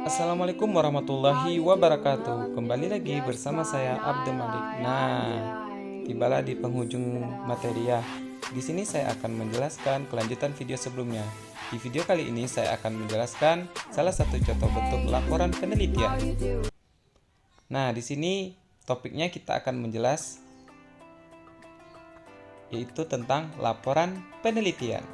Assalamualaikum warahmatullahi wabarakatuh. Kembali lagi bersama saya Abdul Malik. Nah, tibalah di penghujung materi ya. Di sini saya akan menjelaskan kelanjutan video sebelumnya. Di video kali ini saya akan menjelaskan salah satu contoh bentuk laporan penelitian. Nah, di sini topiknya kita akan menjelas yaitu tentang laporan penelitian.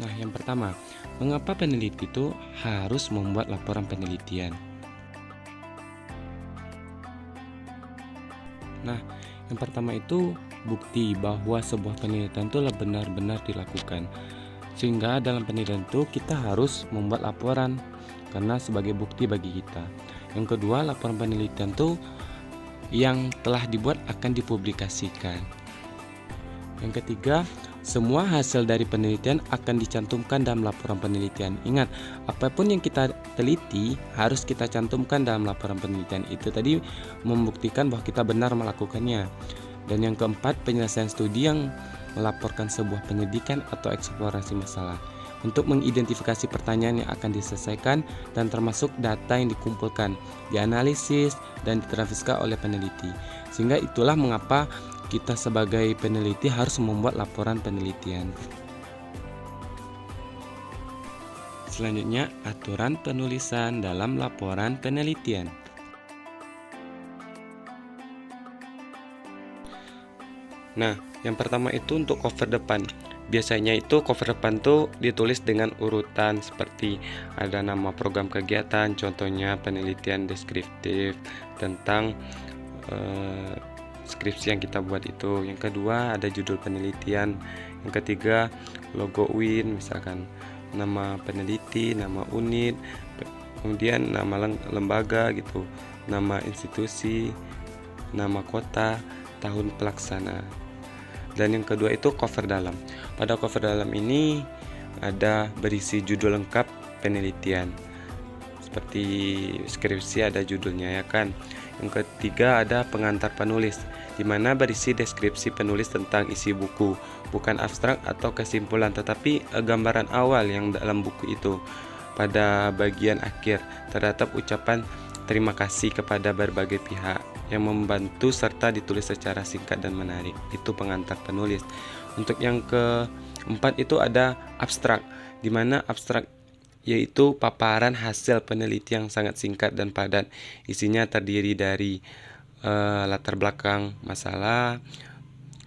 Nah, yang pertama, mengapa peneliti itu harus membuat laporan penelitian? Nah, yang pertama itu bukti bahwa sebuah penelitian itu benar-benar dilakukan. Sehingga dalam penelitian itu kita harus membuat laporan karena sebagai bukti bagi kita. Yang kedua, laporan penelitian itu yang telah dibuat akan dipublikasikan. Yang ketiga, semua hasil dari penelitian akan dicantumkan dalam laporan penelitian. Ingat, apapun yang kita teliti harus kita cantumkan dalam laporan penelitian. Itu tadi membuktikan bahwa kita benar melakukannya. Dan yang keempat, penyelesaian studi yang melaporkan sebuah penyidikan atau eksplorasi masalah untuk mengidentifikasi pertanyaan yang akan diselesaikan dan termasuk data yang dikumpulkan, dianalisis, dan ditranskripsikan oleh peneliti. Sehingga itulah mengapa kita sebagai peneliti harus membuat laporan penelitian. Selanjutnya, aturan penulisan dalam laporan penelitian. Nah, yang pertama itu untuk cover depan. Biasanya itu cover depan tuh ditulis dengan urutan seperti ada nama program kegiatan, contohnya penelitian deskriptif tentang skripsi yang kita buat itu. Yang kedua ada judul penelitian. Yang ketiga logo UIN, misalkan nama peneliti, nama unit, kemudian nama lembaga gitu, nama institusi, nama kota, tahun pelaksana. Dan yang kedua itu cover dalam. Pada cover dalam ini ada berisi judul lengkap penelitian. Seperti skripsi ada judulnya ya kan. Yang ketiga ada pengantar penulis, di mana berisi deskripsi penulis tentang isi buku, bukan abstrak atau kesimpulan, tetapi gambaran awal yang dalam buku itu. Pada bagian akhir terdapat ucapan terima kasih kepada berbagai pihak yang membantu serta ditulis secara singkat dan menarik. Itu pengantar penulis. Untuk yang keempat itu ada abstrak, di mana abstrak yaitu paparan hasil penelitian yang sangat singkat dan padat. Isinya terdiri dari latar belakang masalah,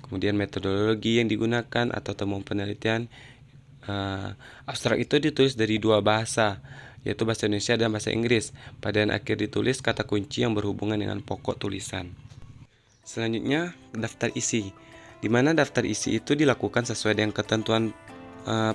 kemudian metodologi yang digunakan atau temuan penelitian. Abstrak itu ditulis dari dua bahasa, yaitu bahasa Indonesia dan bahasa Inggris. Pada akhir ditulis kata kunci yang berhubungan dengan pokok tulisan. Selanjutnya, daftar isi, di mana daftar isi itu dilakukan sesuai dengan ketentuan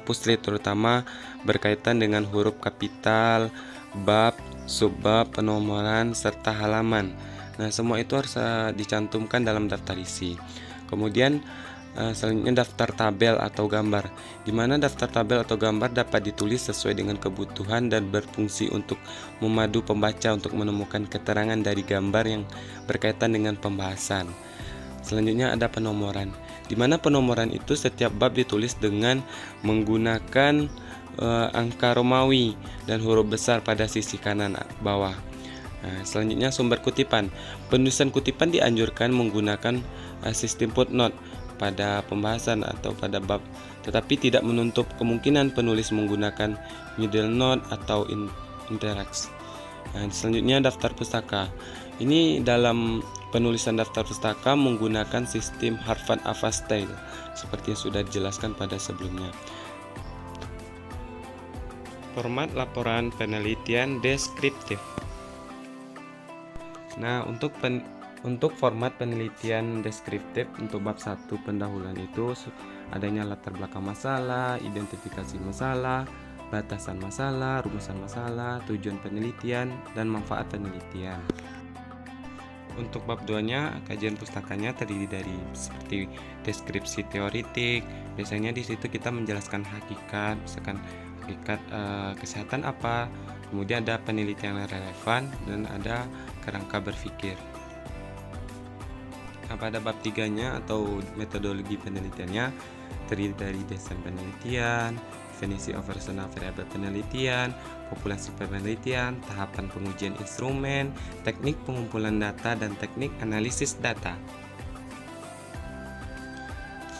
Puslit, terutama berkaitan dengan huruf kapital, bab, subbab, penomoran, serta halaman. Nah, semua itu harus dicantumkan dalam daftar isi. Kemudian selanjutnya daftar tabel atau gambar, di mana daftar tabel atau gambar dapat ditulis sesuai dengan kebutuhan dan berfungsi untuk memadu pembaca untuk menemukan keterangan dari gambar yang berkaitan dengan pembahasan. Selanjutnya ada penomoran, di mana penomoran itu setiap bab ditulis dengan menggunakan angka Romawi dan huruf besar pada sisi kanan bawah. Nah, selanjutnya sumber kutipan. Penulisan kutipan dianjurkan menggunakan sistem footnote pada pembahasan atau pada bab, tetapi tidak menutup kemungkinan penulis menggunakan middle note atau interaksi. Nah, selanjutnya daftar pustaka. Ini dalam penulisan daftar pustaka menggunakan sistem Harvard Avast Style seperti yang sudah dijelaskan pada sebelumnya. Format laporan penelitian deskriptif. Nah, untuk format penelitian deskriptif untuk bab 1 pendahuluan itu adanya latar belakang masalah, identifikasi masalah, batasan masalah, rumusan masalah, tujuan penelitian, dan manfaat penelitian. Untuk bab 2-nya, kajian pustakanya terdiri dari seperti deskripsi teoritik. Biasanya di situ kita menjelaskan hakikat, misalkan hakikat kesehatan apa, kemudian ada penelitian yang relevan, dan ada kerangka berpikir. Nah, pada bab 3-nya atau metodologi penelitiannya terdiri dari desain penelitian, definisi operasional variabel penelitian, populasi penelitian, tahapan pengujian instrumen, teknik pengumpulan data, dan teknik analisis data.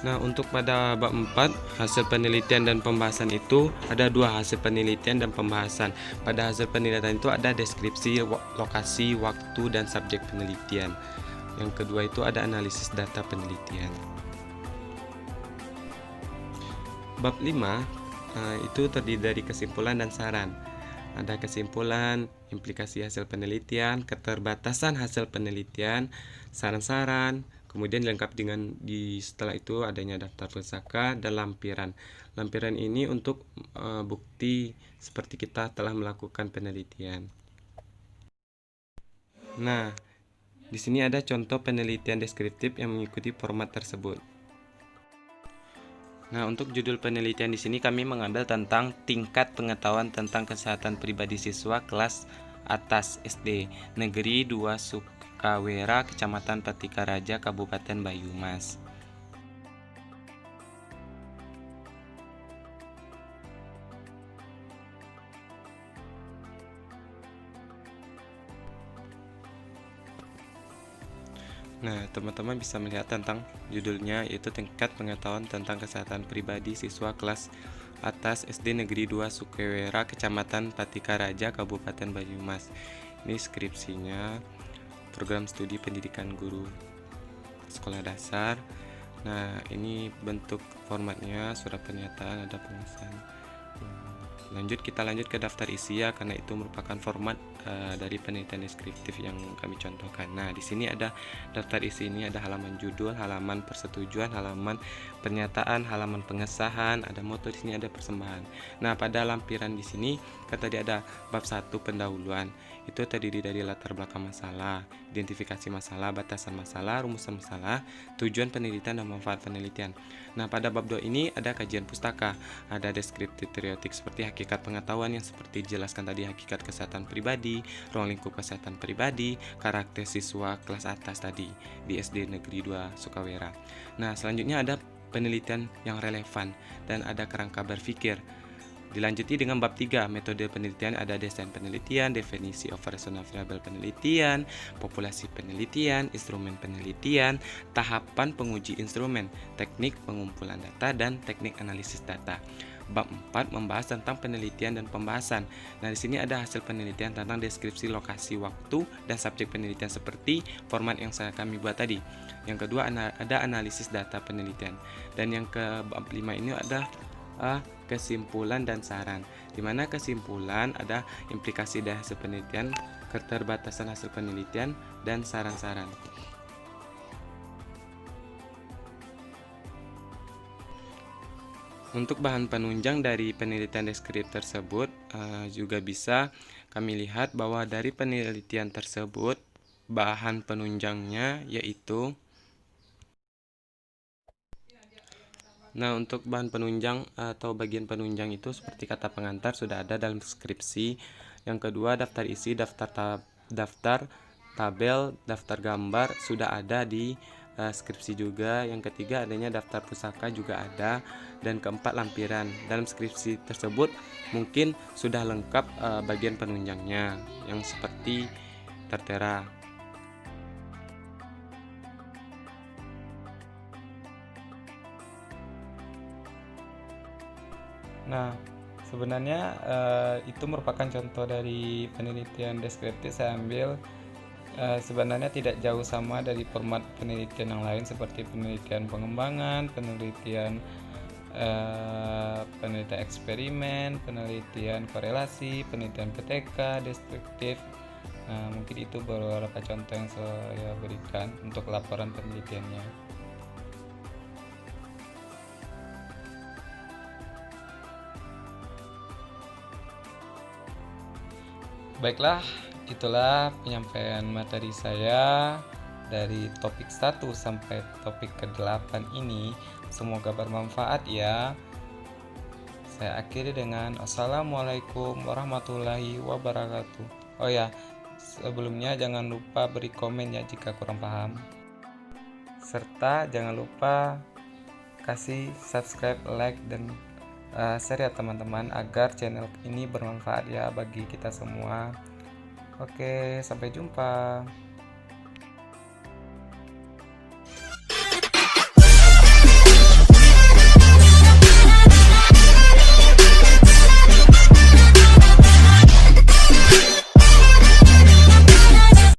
Nah, untuk pada bab 4, hasil penelitian dan pembahasan itu ada dua hasil penelitian dan pembahasan. Pada hasil penelitian itu ada deskripsi, lokasi, waktu, dan subjek penelitian. Yang kedua itu ada analisis data penelitian. Bab 5 itu terdiri dari kesimpulan dan saran. Ada kesimpulan, implikasi hasil penelitian, keterbatasan hasil penelitian, saran-saran, kemudian dilengkapi dengan setelah itu adanya daftar pusaka dan lampiran. Lampiran ini untuk bukti seperti kita telah melakukan penelitian. Nah, di sini ada contoh penelitian deskriptif yang mengikuti format tersebut. Nah, untuk judul penelitian di sini kami mengambil tentang tingkat pengetahuan tentang kesehatan pribadi siswa kelas atas SD Negeri 2 Sukawera, Kecamatan Patikaraja, Kabupaten Banyumas. Nah, teman-teman bisa melihat tentang judulnya, yaitu tingkat pengetahuan tentang kesehatan pribadi siswa kelas atas SD Negeri 2 Sukawera, Kecamatan Patikaraja, Kabupaten Banyumas. Ini skripsinya, program studi pendidikan guru sekolah dasar. Nah, ini bentuk formatnya, surat pernyataan, ada pengesahan. Kita lanjut ke daftar isi ya, karena itu merupakan format dari penelitian deskriptif yang kami contohkan. Nah, di sini ada daftar isi, ini ada halaman judul, halaman persetujuan, halaman pernyataan, halaman pengesahan, ada moto, di sini ada persembahan. Nah, pada lampiran di sini tadi ada bab 1 pendahuluan. Itu terdiri dari latar belakang masalah, identifikasi masalah, batasan masalah, rumusan masalah, tujuan penelitian dan manfaat penelitian. Nah, pada bab 2 ini ada kajian pustaka, ada deskriptif teoretik seperti hakikat pengetahuan yang seperti dijelaskan tadi, hakikat kesehatan pribadi, ruang lingkup kesehatan pribadi, karakter siswa kelas atas tadi di SD Negeri 2 Sukawera. Nah, selanjutnya ada penelitian yang relevan dan ada kerangka berpikir. Dilanjuti dengan bab 3, metode penelitian, ada desain penelitian, definisi operasional variabel penelitian, populasi penelitian, instrumen penelitian, tahapan penguji instrumen, teknik pengumpulan data, dan teknik analisis data. Bab 4 membahas tentang penelitian dan pembahasan. Nah, di sini ada hasil penelitian tentang deskripsi lokasi, waktu, dan subjek penelitian seperti format yang kami buat tadi. Yang kedua ada analisis data penelitian. Dan yang ke bab 5 ini ada kesimpulan dan saran, di mana kesimpulan ada implikasi dari hasil penelitian, keterbatasan hasil penelitian, dan saran-saran. Untuk bahan penunjang dari penelitian deskriptif tersebut juga bisa kami lihat bahwa dari penelitian tersebut bahan penunjangnya yaitu, nah, untuk bahan penunjang atau bagian penunjang itu seperti kata pengantar sudah ada dalam skripsi. Yang kedua, daftar isi, daftar tabel, daftar gambar sudah ada di skripsi juga. Yang ketiga, adanya daftar pusaka juga ada. Dan keempat, lampiran. Dalam skripsi tersebut mungkin sudah lengkap bagian penunjangnya yang seperti tertera. Nah, sebenarnya itu merupakan contoh dari penelitian deskriptif. Saya ambil sebenarnya tidak jauh sama dari format penelitian yang lain seperti penelitian pengembangan, penelitian eksperimen, penelitian korelasi, penelitian PTK, deskriptif. Nah, mungkin itu beberapa contoh yang saya berikan untuk laporan penelitiannya. Baiklah, itulah penyampaian materi saya dari topik 1 sampai topik ke-8 ini. Semoga bermanfaat ya. Saya akhiri dengan Assalamualaikum warahmatullahi wabarakatuh. Oh ya, sebelumnya jangan lupa beri komen ya jika kurang paham. Serta jangan lupa kasih subscribe, like, dan share ya teman-teman, agar channel ini bermanfaat ya bagi kita semua. Oke, sampai jumpa.